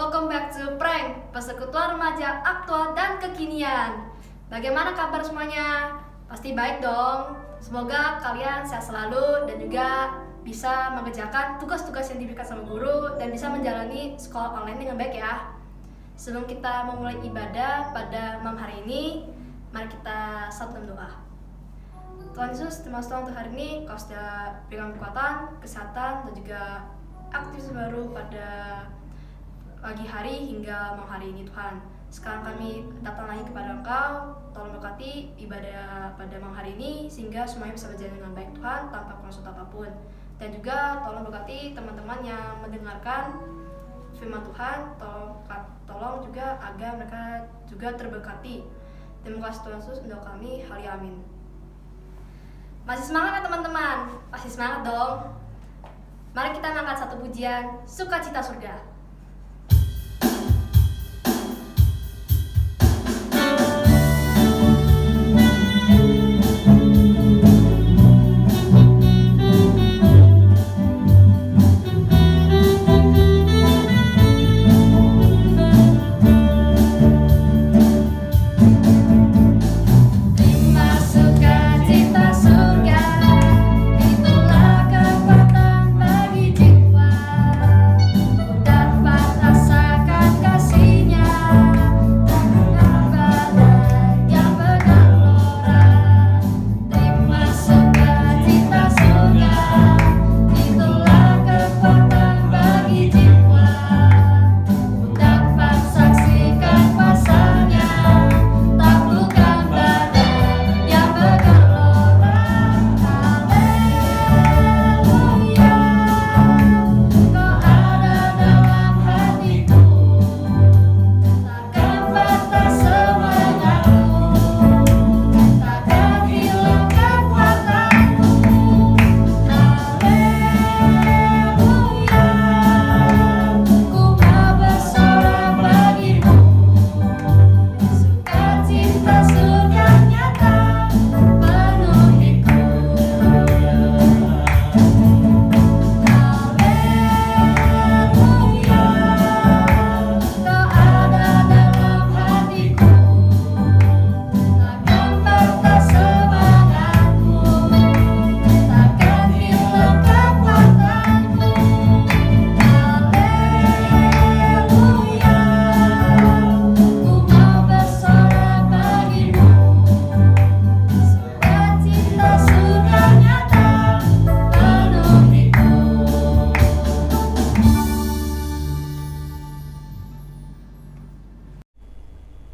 Welcome back to Prank, persekutuan remaja aktual dan kekinian. Bagaimana kabar semuanya? Pasti baik dong. Semoga kalian sehat selalu dan juga bisa mengerjakan tugas-tugas yang diberikan sama guru dan bisa menjalani sekolah online dengan baik ya. Sebelum kita memulai ibadah pada malam hari ini, mari kita satu dalam doa. Tuhan Yesus, terima kasih untuk hari ini Kau sudah berikan kekuatan, kesehatan, dan juga aktivitas baru pada pagi hari hingga malam hari ini Tuhan. Sekarang kami datang lagi kepada Engkau, tolong berkati ibadah pada malam hari ini sehingga semuanya bisa berjalan dengan baik Tuhan tanpa konsult apapun. Dan juga tolong berkati teman-teman yang mendengarkan firman Tuhan, tolong juga agar mereka juga terberkati. Terima kasih Tuhan Yesus untuk kami, haleluya amin. Masih semangat ya teman-teman? Pasti semangat dong. Mari kita angkat satu pujian Sukacita Surga.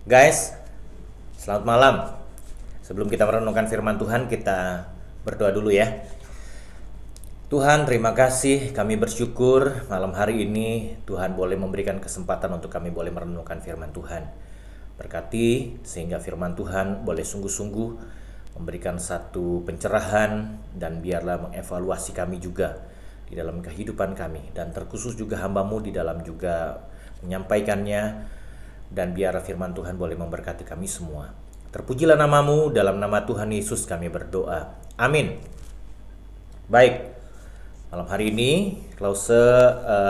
Guys, selamat malam. Sebelum kita merenungkan firman Tuhan, kita berdoa dulu ya. Tuhan, terima kasih, kami bersyukur malam hari ini Tuhan boleh memberikan kesempatan untuk kami boleh merenungkan firman Tuhan. Berkati sehingga firman Tuhan boleh sungguh-sungguh memberikan satu pencerahan dan biarlah mengevaluasi kami juga di dalam kehidupan kami. Dan terkhusus juga hamba-Mu di dalam juga menyampaikannya. Dan biar firman Tuhan boleh memberkati kami semua. Terpujilah nama-Mu, dalam nama Tuhan Yesus kami berdoa. Amin. Baik, malam hari ini Lause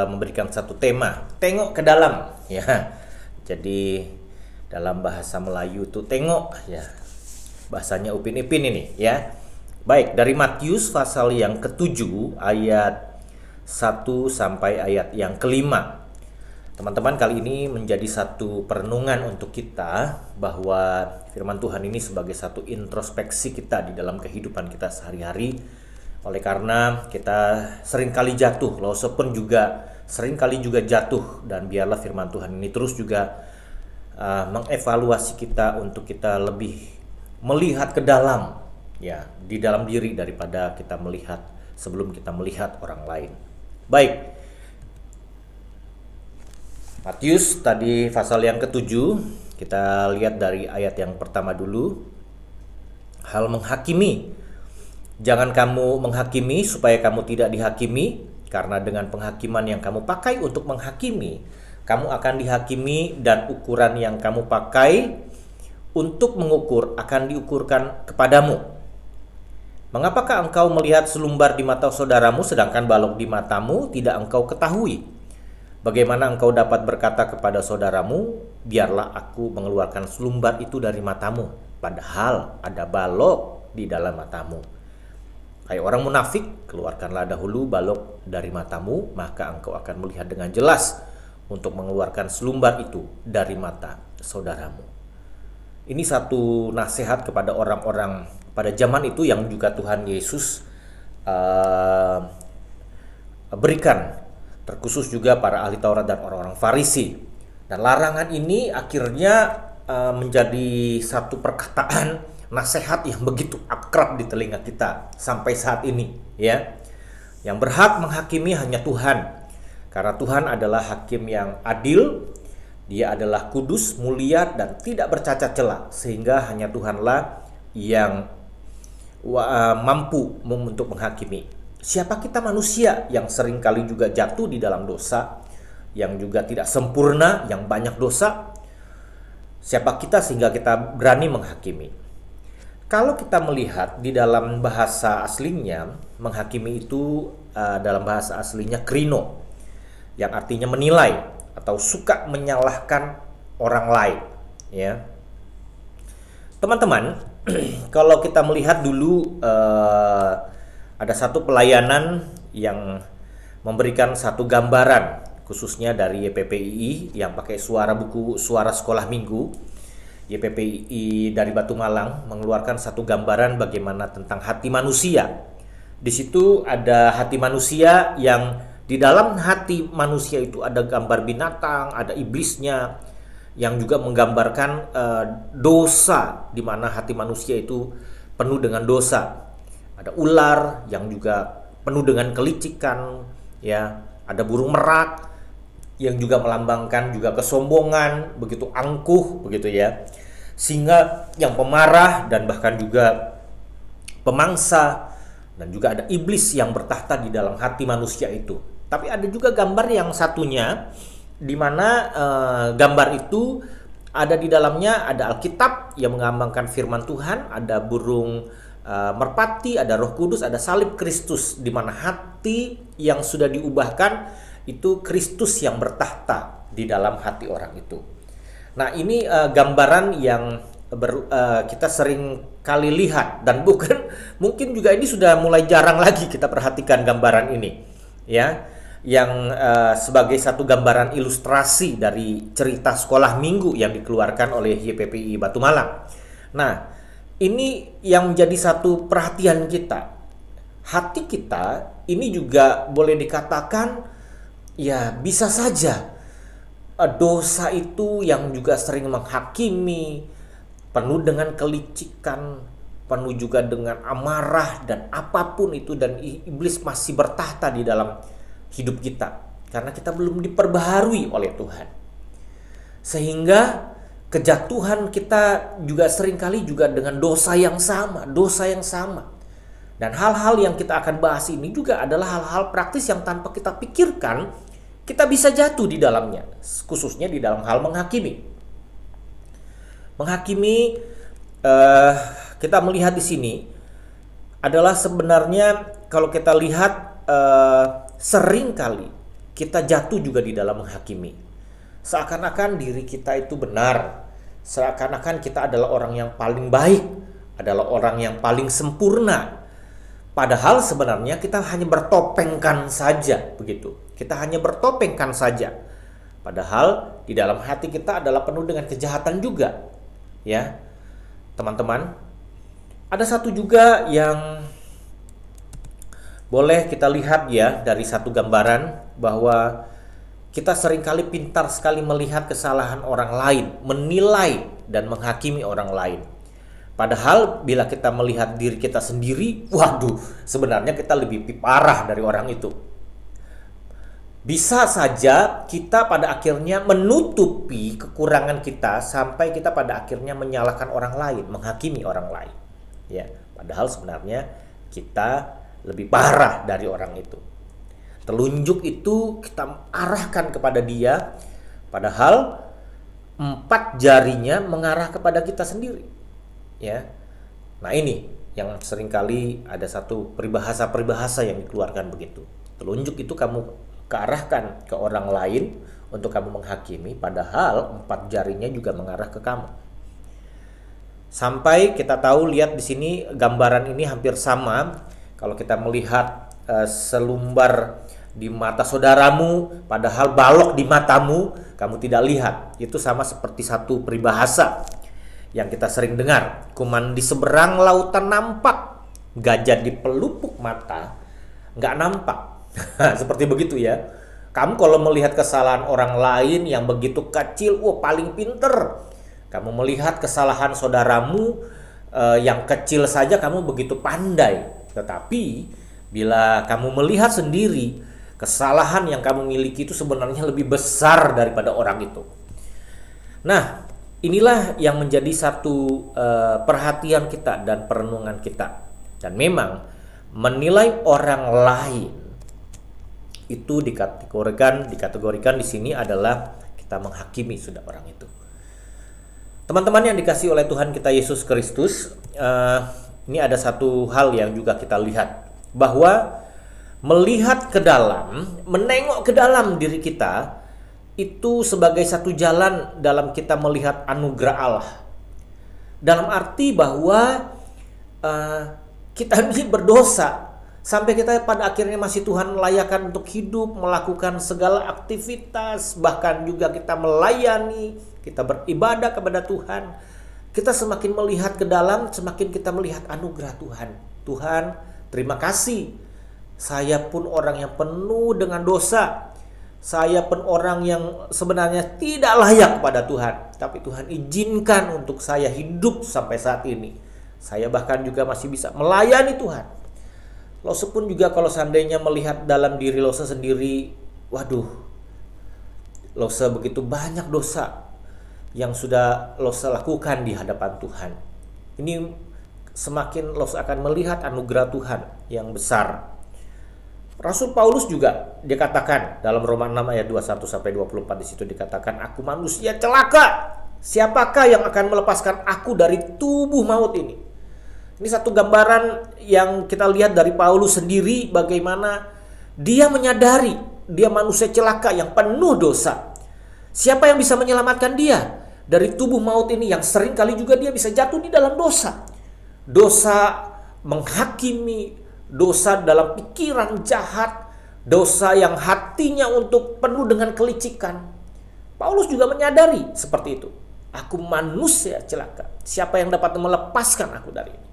memberikan satu tema, tengok ke dalam ya. Jadi dalam bahasa Melayu itu tengok ya. Bahasanya Upin Ipin ini ya. Baik, dari Matius pasal yang ke-7 ayat 1 sampai ayat yang ke-5. Teman-teman, kali ini menjadi satu perenungan untuk kita bahwa firman Tuhan ini sebagai satu introspeksi kita di dalam kehidupan kita sehari-hari. Oleh karena kita seringkali jatuh, Lause pun juga seringkali juga jatuh, dan biarlah firman Tuhan ini terus juga mengevaluasi kita untuk kita lebih melihat ke dalam ya, di dalam diri daripada kita melihat sebelum kita melihat orang lain. Baik. Matius tadi pasal yang ke-7, kita lihat dari ayat yang pertama dulu. Hal menghakimi. Jangan kamu menghakimi supaya kamu tidak dihakimi, karena dengan penghakiman yang kamu pakai untuk menghakimi, kamu akan dihakimi, dan ukuran yang kamu pakai untuk mengukur akan diukurkan kepadamu. Mengapakah engkau melihat selumbar di mata saudaramu sedangkan balok di matamu tidak engkau ketahui? Bagaimana engkau dapat berkata kepada saudaramu, biarlah aku mengeluarkan selumbar itu dari matamu, padahal ada balok di dalam matamu. Hai orang munafik, keluarkanlah dahulu balok dari matamu, maka engkau akan melihat dengan jelas untuk mengeluarkan selumbar itu dari mata saudaramu. Ini satu nasihat kepada orang-orang pada zaman itu yang juga Tuhan Yesus berikan, terkhusus juga para ahli Taurat dan orang-orang Farisi. Dan larangan ini akhirnya menjadi satu perkataan nasihat yang begitu akrab di telinga kita sampai saat ini, ya. Yang berhak menghakimi hanya Tuhan. Karena Tuhan adalah hakim yang adil, Dia adalah kudus, mulia, dan tidak bercacat celah, sehingga hanya Tuhanlah yang mampu untuk menghakimi. Siapa kita manusia yang seringkali juga jatuh di dalam dosa, yang juga tidak sempurna, yang banyak dosa. Siapa kita sehingga kita berani menghakimi? Kalau kita melihat di dalam bahasa aslinya, menghakimi itu dalam bahasa aslinya krino, yang artinya menilai atau suka menyalahkan orang lain, ya. Teman-teman, kalau kita melihat dulu ada satu pelayanan yang memberikan satu gambaran, khususnya dari YPPII yang pakai buku suara sekolah minggu. YPPII dari Batu Malang mengeluarkan satu gambaran bagaimana tentang hati manusia. Di situ ada hati manusia yang di dalam hati manusia itu ada gambar binatang, ada iblisnya, yang juga menggambarkan dosa, di mana hati manusia itu penuh dengan dosa. Ada ular yang juga penuh dengan kelicikan, ya. Ada burung merak yang juga melambangkan juga kesombongan, begitu angkuh, begitu ya. Singa yang pemarah dan bahkan juga pemangsa, dan juga ada iblis yang bertahta di dalam hati manusia itu. Tapi ada juga gambar yang satunya, di mana gambar itu ada di dalamnya ada Alkitab yang menggambarkan firman Tuhan, ada burung merpati, ada Roh Kudus, ada salib Kristus, di mana hati yang sudah diubahkan itu Kristus yang bertahta di dalam hati orang itu. Nah, ini gambaran yang kita sering kali lihat, dan mungkin juga ini sudah mulai jarang lagi kita perhatikan gambaran ini, ya, yang sebagai satu gambaran ilustrasi dari cerita sekolah minggu yang dikeluarkan oleh YPPI Batu Malang. Nah, ini yang menjadi satu perhatian kita. Hati kita ini juga boleh dikatakan, ya, bisa saja dosa itu yang juga sering menghakimi, penuh dengan kelicikan, penuh juga dengan amarah dan apapun itu, dan iblis masih bertahta di dalam hidup kita karena kita belum diperbaharui oleh Tuhan. Sehingga kejatuhan kita juga seringkali juga dengan dosa yang sama. Dan hal-hal yang kita akan bahas ini juga adalah hal-hal praktis yang tanpa kita pikirkan, kita bisa jatuh di dalamnya, khususnya di dalam hal menghakimi. Menghakimi, kita melihat di sini adalah sebenarnya kalau kita lihat seringkali kita jatuh juga di dalam menghakimi. Seakan-akan diri kita itu benar, seakan-akan kita adalah orang yang paling baik, adalah orang yang paling sempurna. Padahal sebenarnya kita hanya bertopengkan saja, begitu. Kita hanya bertopengkan saja. Padahal di dalam hati kita adalah penuh dengan kejahatan juga, ya, teman-teman. Ada satu juga yang boleh kita lihat, ya, dari satu gambaran bahwa kita seringkali pintar sekali melihat kesalahan orang lain, menilai dan menghakimi orang lain. Padahal bila kita melihat diri kita sendiri, waduh, sebenarnya kita lebih parah dari orang itu. Bisa saja kita pada akhirnya menutupi kekurangan kita sampai kita pada akhirnya menyalahkan orang lain, menghakimi orang lain. Ya, padahal sebenarnya kita lebih parah dari orang itu. Telunjuk itu kita arahkan kepada dia, padahal 4 jarinya mengarah kepada kita sendiri, ya. Nah, ini yang seringkali ada satu peribahasa yang dikeluarkan begitu. Telunjuk itu kamu kearahkan ke orang lain untuk kamu menghakimi, padahal 4 jarinya juga mengarah ke kamu. Sampai kita tahu, lihat di sini gambaran ini hampir sama. Kalau kita melihat selumbar di mata saudaramu, padahal balok di matamu, kamu tidak lihat. Itu sama seperti satu peribahasa yang kita sering dengar. Kuman di seberang lautan nampak, gajah di pelupuk mata nggak nampak. Seperti begitu ya. Kamu kalau melihat kesalahan orang lain yang begitu kecil, paling pinter. Kamu melihat kesalahan saudaramu yang kecil saja kamu begitu pandai. Tetapi bila kamu melihat sendiri kesalahan yang kamu miliki itu sebenarnya lebih besar daripada orang itu. Nah, inilah yang menjadi satu perhatian kita dan perenungan kita. Dan memang menilai orang lain itu dikategorikan di sini adalah kita menghakimi sudah orang itu. Teman-teman yang dikasihi oleh Tuhan kita Yesus Kristus, ini ada satu hal yang juga kita lihat, bahwa melihat ke dalam, menengok ke dalam diri kita itu sebagai satu jalan dalam kita melihat anugerah Allah. Dalam arti bahwa kita ini berdosa, sampai kita pada akhirnya masih Tuhan layakan untuk hidup, melakukan segala aktivitas, bahkan juga kita melayani, kita beribadah kepada Tuhan. Kita semakin melihat ke dalam, semakin kita melihat anugerah Tuhan. Tuhan, terima kasih. Saya pun orang yang penuh dengan dosa. Saya pun orang yang sebenarnya tidak layak kepada Tuhan. Tapi Tuhan izinkan untuk saya hidup sampai saat ini. Saya bahkan juga masih bisa melayani Tuhan. Lose pun juga kalau seandainya melihat dalam diri Lose sendiri, waduh, Lose begitu banyak dosa yang sudah Lose lakukan di hadapan Tuhan. Ini semakin Lose akan melihat anugerah Tuhan yang besar. Rasul Paulus juga dikatakan dalam Roma 6 ayat 21 sampai 24, di situ dikatakan, aku manusia celaka. Siapakah yang akan melepaskan aku dari tubuh maut ini? Ini satu gambaran yang kita lihat dari Paulus sendiri, bagaimana dia menyadari dia manusia celaka yang penuh dosa. Siapa yang bisa menyelamatkan dia dari tubuh maut ini yang sering kali juga dia bisa jatuh di dalam dosa. Dosa menghakimi, dosa dalam pikiran jahat, dosa yang hatinya untuk penuh dengan kelicikan. Paulus juga menyadari seperti itu. Aku manusia celaka. Siapa yang dapat melepaskan aku dari ini?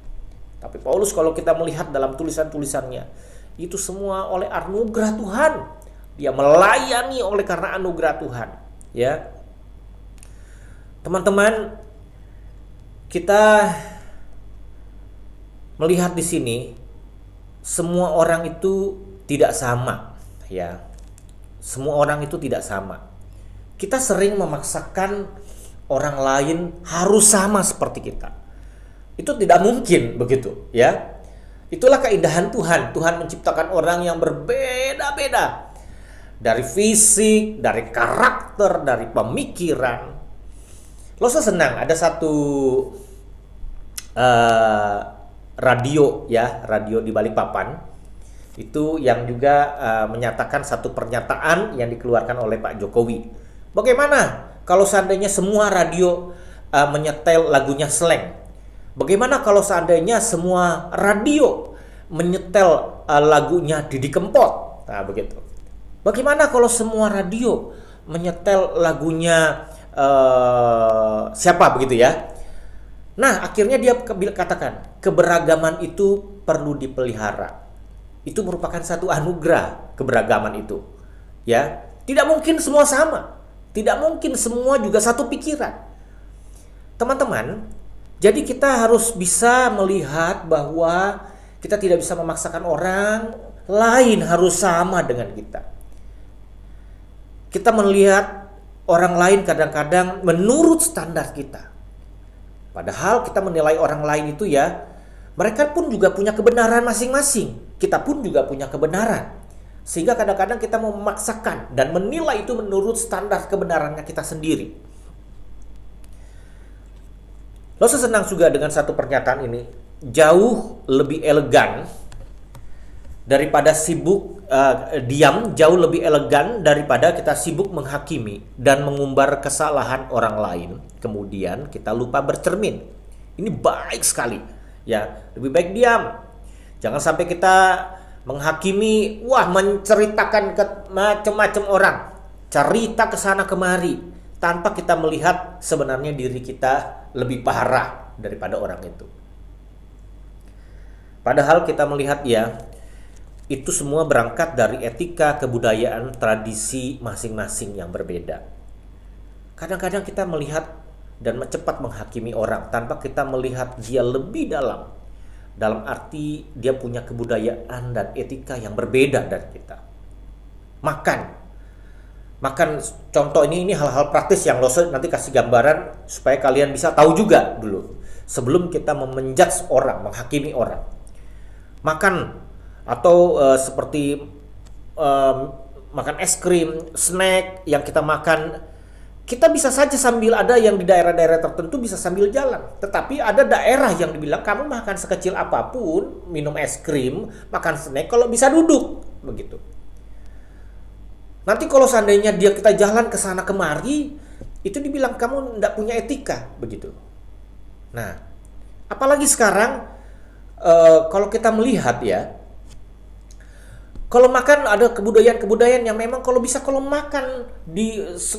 Tapi Paulus kalau kita melihat dalam tulisan-tulisannya, itu semua oleh anugerah Tuhan. Dia melayani oleh karena anugerah Tuhan. Ya, teman-teman, kita melihat di sini semua orang itu tidak sama. Ya, semua orang itu tidak sama. Kita sering memaksakan orang lain harus sama seperti kita. Itu tidak mungkin begitu, ya. Itulah keindahan Tuhan. Tuhan menciptakan orang yang berbeda-beda. Dari fisik, dari karakter, dari pemikiran. Lose senang ada satu radio, ya, radio di Balikpapan. Itu yang juga menyatakan satu pernyataan yang dikeluarkan oleh Pak Jokowi. Bagaimana kalau seandainya semua radio menyetel lagunya Slank? Bagaimana kalau seandainya semua radio menyetel lagunya Didi Kempot? Nah, begitu. Bagaimana kalau semua radio menyetel lagunya siapa begitu ya? Nah, akhirnya dia katakan, keberagaman itu perlu dipelihara. Itu merupakan satu anugerah, keberagaman itu. Ya, tidak mungkin semua sama. Tidak mungkin semua juga satu pikiran. Teman-teman, jadi kita harus bisa melihat bahwa kita tidak bisa memaksakan orang lain harus sama dengan kita. Kita melihat orang lain kadang-kadang menurut standar kita. Padahal kita menilai orang lain itu ya, mereka pun juga punya kebenaran masing-masing. Kita pun juga punya kebenaran. Sehingga kadang-kadang kita mau memaksakan dan menilai itu menurut standar kebenarannya kita sendiri. Lose senang juga dengan satu pernyataan ini. Jauh lebih elegan Daripada sibuk diam, jauh lebih elegan daripada kita sibuk menghakimi dan mengumbar kesalahan orang lain. Kemudian kita lupa bercermin. Ini baik sekali. Ya, lebih baik diam. Jangan sampai kita menghakimi, menceritakan ke macam-macam orang, cerita ke sana kemari tanpa kita melihat sebenarnya diri kita lebih parah daripada orang itu. Padahal kita melihat itu semua berangkat dari etika, kebudayaan, tradisi masing-masing yang berbeda. Kadang-kadang kita melihat dan cepat menghakimi orang tanpa kita melihat dia lebih dalam. Dalam arti dia punya kebudayaan dan etika yang berbeda dari kita. Makan contoh ini hal-hal praktis yang Lose nanti kasih gambaran supaya kalian bisa tahu juga dulu. Sebelum kita menjudge orang, menghakimi orang. Makan atau seperti makan es krim, snack yang kita makan, kita bisa saja sambil, ada yang di daerah-daerah tertentu bisa sambil jalan. Tetapi ada daerah yang dibilang kamu makan sekecil apapun, minum es krim, makan snack, kalau bisa duduk, begitu. Nanti kalau seandainya kita jalan ke sana kemari, itu dibilang kamu tidak punya etika, begitu. Nah, apalagi sekarang kalau kita melihat kalau makan ada kebudayaan-kebudayaan yang memang kalau bisa kalau makan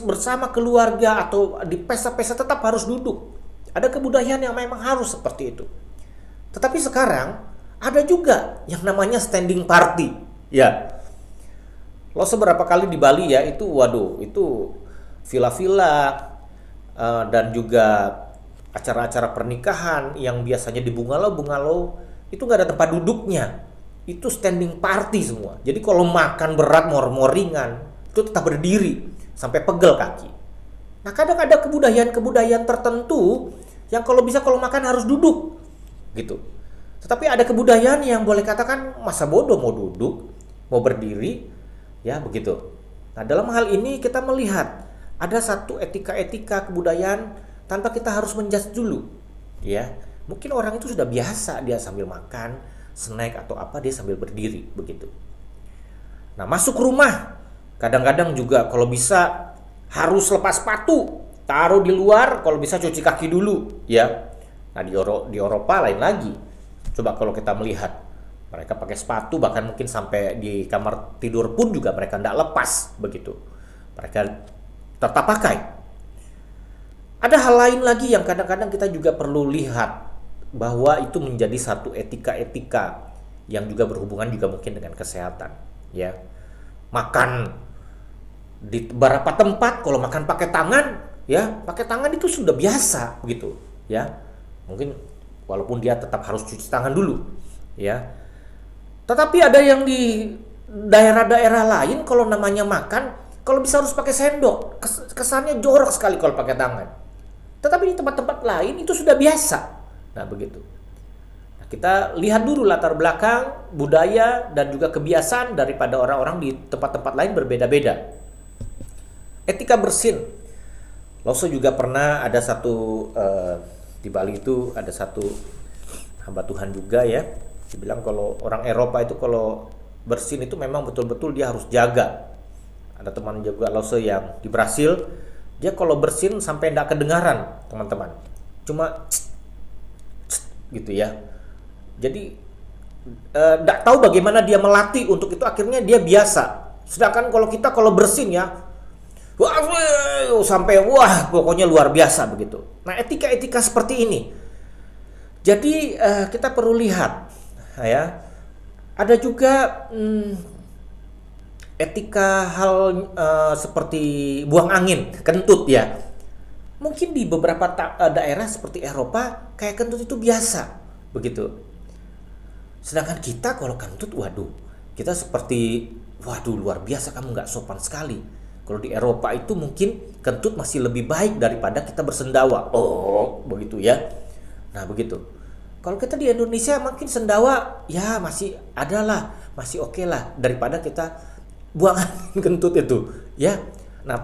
bersama keluarga atau di pesta-pesta tetap harus duduk. Ada kebudayaan yang memang harus seperti itu. Tetapi sekarang ada juga yang namanya standing party. Ya. Lo seberapa kali di Bali itu villa-villa dan juga acara-acara pernikahan yang biasanya di bungalow itu nggak ada tempat duduknya. Itu standing party semua. Jadi kalau makan berat, mau ringan, itu tetap berdiri sampai pegel kaki. Nah, kadang ada kebudayaan-kebudayaan tertentu yang kalau bisa kalau makan harus duduk, gitu. Tetapi ada kebudayaan yang boleh katakan masa bodoh mau duduk, mau berdiri, begitu. Nah, dalam hal ini kita melihat ada satu etika-etika kebudayaan tanpa kita harus menjudge dulu, Mungkin orang itu sudah biasa dia sambil makan snack atau apa dia sambil berdiri begitu. Nah, masuk rumah kadang-kadang juga kalau bisa harus lepas sepatu, taruh di luar, kalau bisa cuci kaki dulu, Nah, di Eropa lain lagi. Coba kalau kita melihat mereka pakai sepatu, bahkan mungkin sampai di kamar tidur pun juga mereka tidak lepas begitu. Mereka tetap pakai. Ada hal lain lagi yang kadang-kadang kita juga perlu lihat, bahwa itu menjadi satu etika-etika yang juga berhubungan juga mungkin dengan kesehatan, Makan di beberapa tempat kalau makan pakai tangan, pakai tangan itu sudah biasa begitu, Mungkin walaupun dia tetap harus cuci tangan dulu, Tetapi ada yang di daerah-daerah lain kalau namanya makan, kalau bisa harus pakai sendok, kesannya jorok sekali kalau pakai tangan. Tetapi di tempat-tempat lain itu sudah biasa. Nah, begitu. Nah, kita lihat dulu latar belakang, budaya, dan juga kebiasaan daripada orang-orang di tempat-tempat lain berbeda-beda. Etika bersin. Lose juga pernah ada satu, di Bali itu ada satu hamba Tuhan juga dibilang kalau orang Eropa itu kalau bersin itu memang betul-betul dia harus jaga. Ada teman juga Lose yang di Brasil, dia kalau bersin sampai tidak kedengaran, teman-teman. Cuma gitu Jadi tidak tahu bagaimana dia melatih untuk itu, akhirnya dia biasa. Sedangkan kalau kita bersin sampai pokoknya luar biasa begitu. Nah, etika-etika seperti ini. Jadi kita perlu lihat ada juga etika hal seperti buang angin, kentut Mungkin di beberapa daerah seperti Eropa kayak kentut itu biasa begitu. Sedangkan kita kalau kentut kita seperti luar biasa, kamu nggak sopan sekali. Kalau di Eropa itu mungkin kentut masih lebih baik daripada kita bersendawa. Begitu Nah, begitu. Kalau kita di Indonesia mungkin sendawa masih adalah, masih oke lah daripada kita buang kentut itu Nah,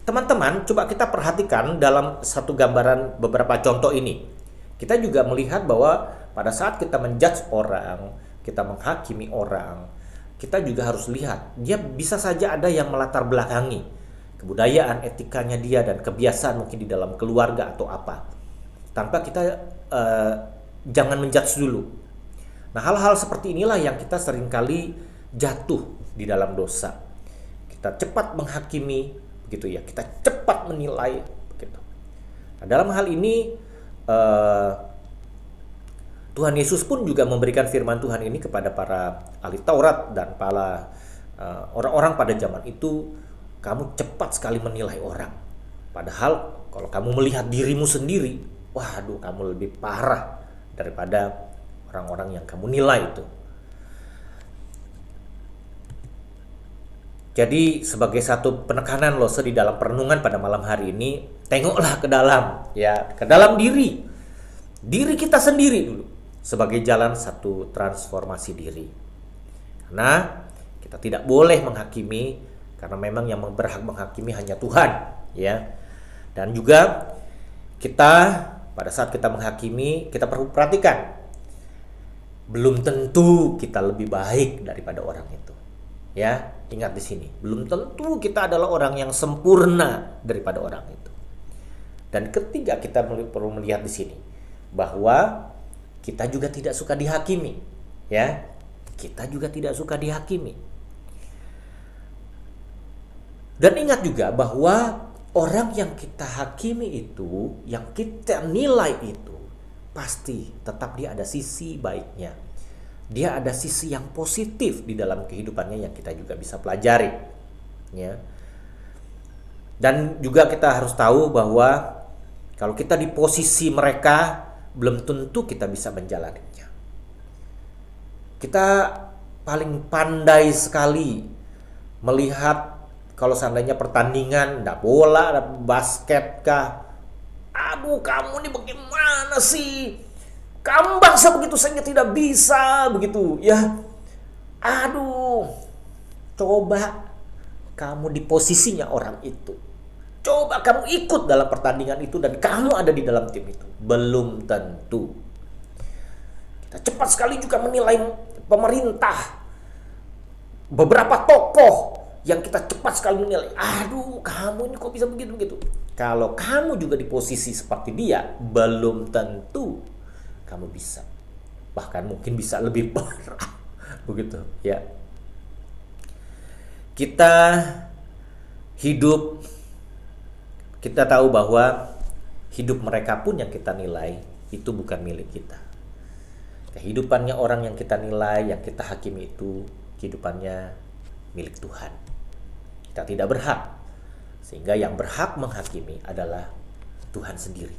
teman-teman, coba kita perhatikan dalam satu gambaran beberapa contoh ini. Kita juga melihat bahwa pada saat kita menjudge orang, kita menghakimi orang, kita juga harus lihat. Dia bisa saja ada yang melatar belakangi kebudayaan, etikanya dia, dan kebiasaan mungkin di dalam keluarga atau apa. Tanpa kita jangan menjudge dulu. Nah, hal-hal seperti inilah yang kita seringkali jatuh di dalam dosa. Kita cepat menghakimi, begitu ya. Kita cepat menilai, begitu. Nah, dalam hal ini Tuhan Yesus pun juga memberikan firman Tuhan ini kepada para ahli Taurat dan para orang-orang pada zaman itu. Kamu cepat sekali menilai orang. Padahal kalau kamu melihat dirimu sendiri, waduh, kamu lebih parah daripada orang-orang yang kamu nilai itu. Jadi sebagai satu penekanan Lose di dalam perenungan pada malam hari ini, tengoklah ke dalam, ya, ke dalam diri kita sendiri dulu sebagai jalan satu transformasi diri. Karena kita tidak boleh menghakimi, karena memang yang berhak menghakimi hanya Tuhan, ya. Dan juga kita pada saat kita menghakimi, kita perlu perhatikan, belum tentu kita lebih baik daripada orang itu. Ya, ingat di sini, belum tentu kita adalah orang yang sempurna daripada orang itu. Dan ketiga, kita perlu melihat di sini bahwa kita juga tidak suka dihakimi, ya. Kita juga tidak suka dihakimi. Dan ingat juga bahwa orang yang kita hakimi itu, yang kita nilai itu, pasti tetap dia ada sisi baiknya. Dia ada sisi yang positif di dalam kehidupannya yang kita juga bisa pelajari, ya. Dan juga kita harus tahu bahwa kalau kita di posisi mereka, belum tentu kita bisa menjalaninya. Kita paling pandai sekali melihat kalau seandainya pertandingan, ada bola, ada basket kah, aduh, kamu ini bagaimana sih? Kamu bangsa begitu saja tidak bisa, begitu ya. Aduh, coba kamu di posisinya orang itu. Coba kamu ikut dalam pertandingan itu dan kamu ada di dalam tim itu. Belum tentu. Kita cepat sekali juga menilai pemerintah, beberapa tokoh yang kita cepat sekali menilai, aduh, kamu ini kok bisa begitu-begitu. Kalau kamu juga di posisi seperti dia, belum tentu kamu bisa. Bahkan mungkin bisa lebih parah. Begitu, ya. Kita hidup, kita tahu bahwa hidup mereka pun yang kita nilai itu bukan milik kita. Kehidupannya orang yang kita nilai, yang kita hakimi itu kehidupannya milik Tuhan. Kita tidak berhak, sehingga yang berhak menghakimi adalah Tuhan sendiri,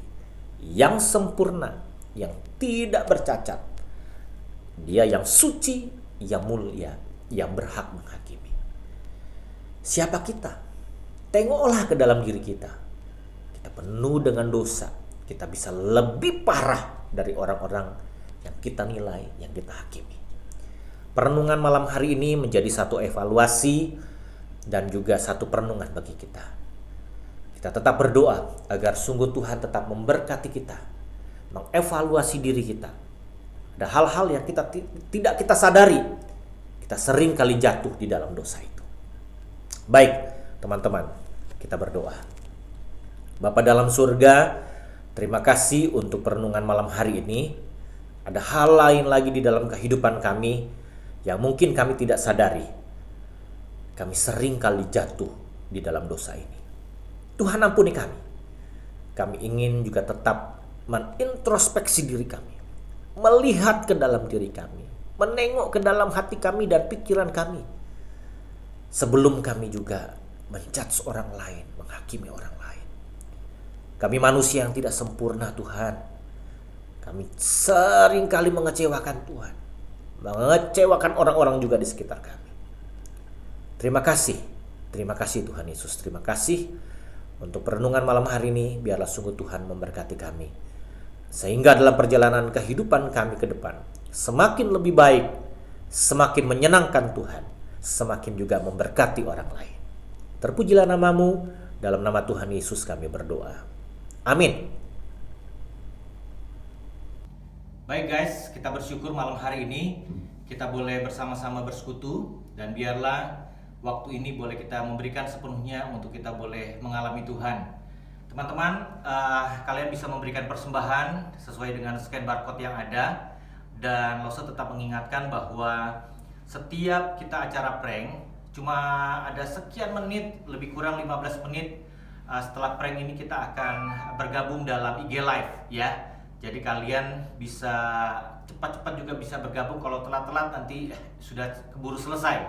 yang sempurna, yang tidak bercacat. Dia yang suci, yang mulia, yang berhak menghakimi. Siapa kita? Tengoklah ke dalam diri kita. Kita penuh dengan dosa. Kita bisa lebih parah dari orang-orang yang kita nilai, yang kita hakimi. Perenungan malam hari ini menjadi satu evaluasi dan juga satu perenungan bagi kita. Kita tetap berdoa agar sungguh Tuhan tetap memberkati kita, mengevaluasi diri kita. Ada hal-hal yang kita tidak kita sadari, kita sering kali jatuh di dalam dosa itu. Baik, teman-teman, kita berdoa. Bapa dalam surga, terima kasih untuk perenungan malam hari ini. Ada hal lain lagi di dalam kehidupan kami yang mungkin kami tidak sadari. Kami sering kali jatuh di dalam dosa ini. Tuhan ampuni kami. Kami ingin juga tetap menintrospeksi diri kami, melihat ke dalam diri kami, menengok ke dalam hati kami dan pikiran kami, sebelum kami juga menjudge orang lain, menghakimi orang lain. Kami manusia yang tidak sempurna, Tuhan. Kami sering kali mengecewakan Tuhan, mengecewakan orang-orang juga di sekitar kami. Terima kasih Tuhan Yesus. Terima kasih untuk perenungan malam hari ini. Biarlah sungguh Tuhan memberkati kami, sehingga dalam perjalanan kehidupan kami ke depan semakin lebih baik, semakin menyenangkan Tuhan, semakin juga memberkati orang lain. Terpujilah nama-Mu, dalam nama Tuhan Yesus kami berdoa. Amin. Baik guys, kita bersyukur malam hari ini kita boleh bersama-sama bersekutu Dan biarlah waktu ini boleh kita memberikan sepenuhnya untuk kita boleh mengalami Tuhan. Teman-teman, kalian bisa memberikan persembahan sesuai dengan scan barcode yang ada. Dan Lose tetap mengingatkan bahwa setiap kita acara prank cuma ada sekian menit, lebih kurang 15 menit setelah prank ini kita akan bergabung dalam IG Live ya. Jadi kalian bisa cepat-cepat juga bisa bergabung, kalau telat-telat nanti sudah keburu selesai.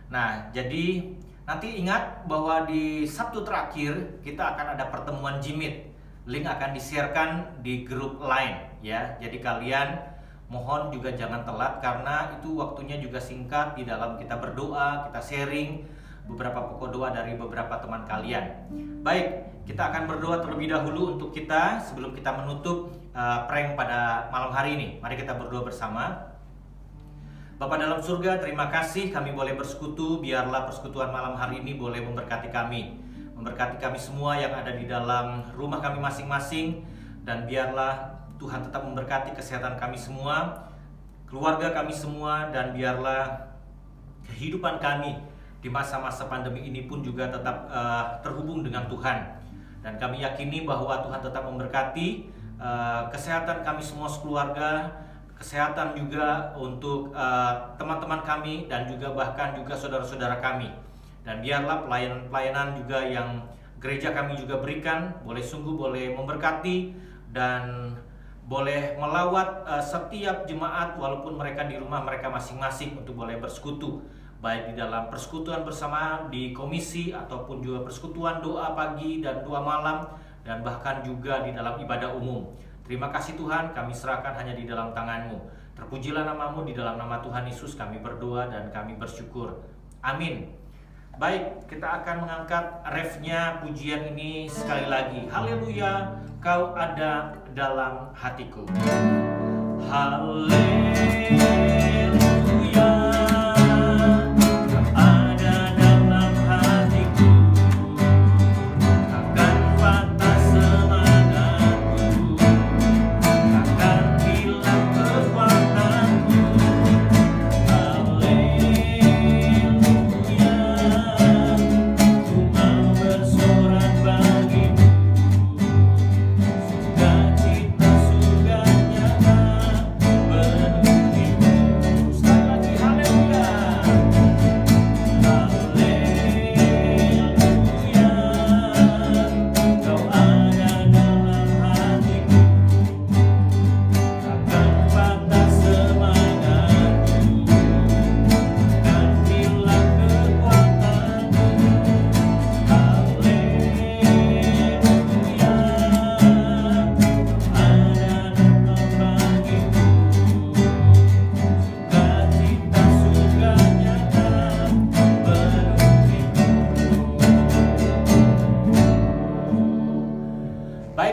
Nah, jadi nanti ingat bahwa di Sabtu terakhir kita akan ada pertemuan Jimit. Link akan di-sharekan di grup Line ya. Jadi kalian mohon juga jangan telat karena itu waktunya juga singkat. Di dalam kita berdoa, kita sharing beberapa pokok doa dari beberapa teman kalian. Baik, kita akan berdoa terlebih dahulu untuk kita sebelum kita menutup prank pada malam hari ini. Mari kita berdoa bersama. Bapa dalam surga, terima kasih kami boleh bersekutu. Biarlah persekutuan malam hari ini boleh memberkati kami. Memberkati kami semua yang ada di dalam rumah kami masing-masing. Dan biarlah Tuhan tetap memberkati kesehatan kami semua, keluarga kami semua. Dan biarlah kehidupan kami di masa-masa pandemi ini pun juga tetap terhubung dengan Tuhan. Dan kami yakini bahwa Tuhan tetap memberkati kesehatan kami semua sekeluarga, kesehatan juga untuk teman-teman kami dan juga bahkan juga saudara-saudara kami. Dan biarlah pelayanan-pelayanan juga yang gereja kami juga berikan boleh sungguh boleh memberkati dan boleh melawat setiap jemaat walaupun mereka di rumah mereka masing-masing untuk boleh bersekutu, baik di dalam persekutuan bersama di komisi ataupun juga persekutuan doa pagi dan doa malam, dan bahkan juga di dalam ibadah umum. Terima kasih Tuhan, kami serahkan hanya di dalam tangan-Mu. Terpujilah nama-Mu, di dalam nama Tuhan Yesus kami berdoa dan kami bersyukur. Amin. Baik, kita akan mengangkat refnya pujian ini sekali lagi. Haleluya, Kau ada dalam hatiku. Haleluya.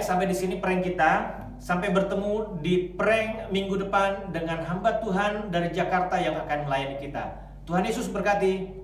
Sampai di sini prank kita. Sampai bertemu di prank minggu depan dengan hamba Tuhan dari Jakarta yang akan melayani kita. Tuhan Yesus berkati.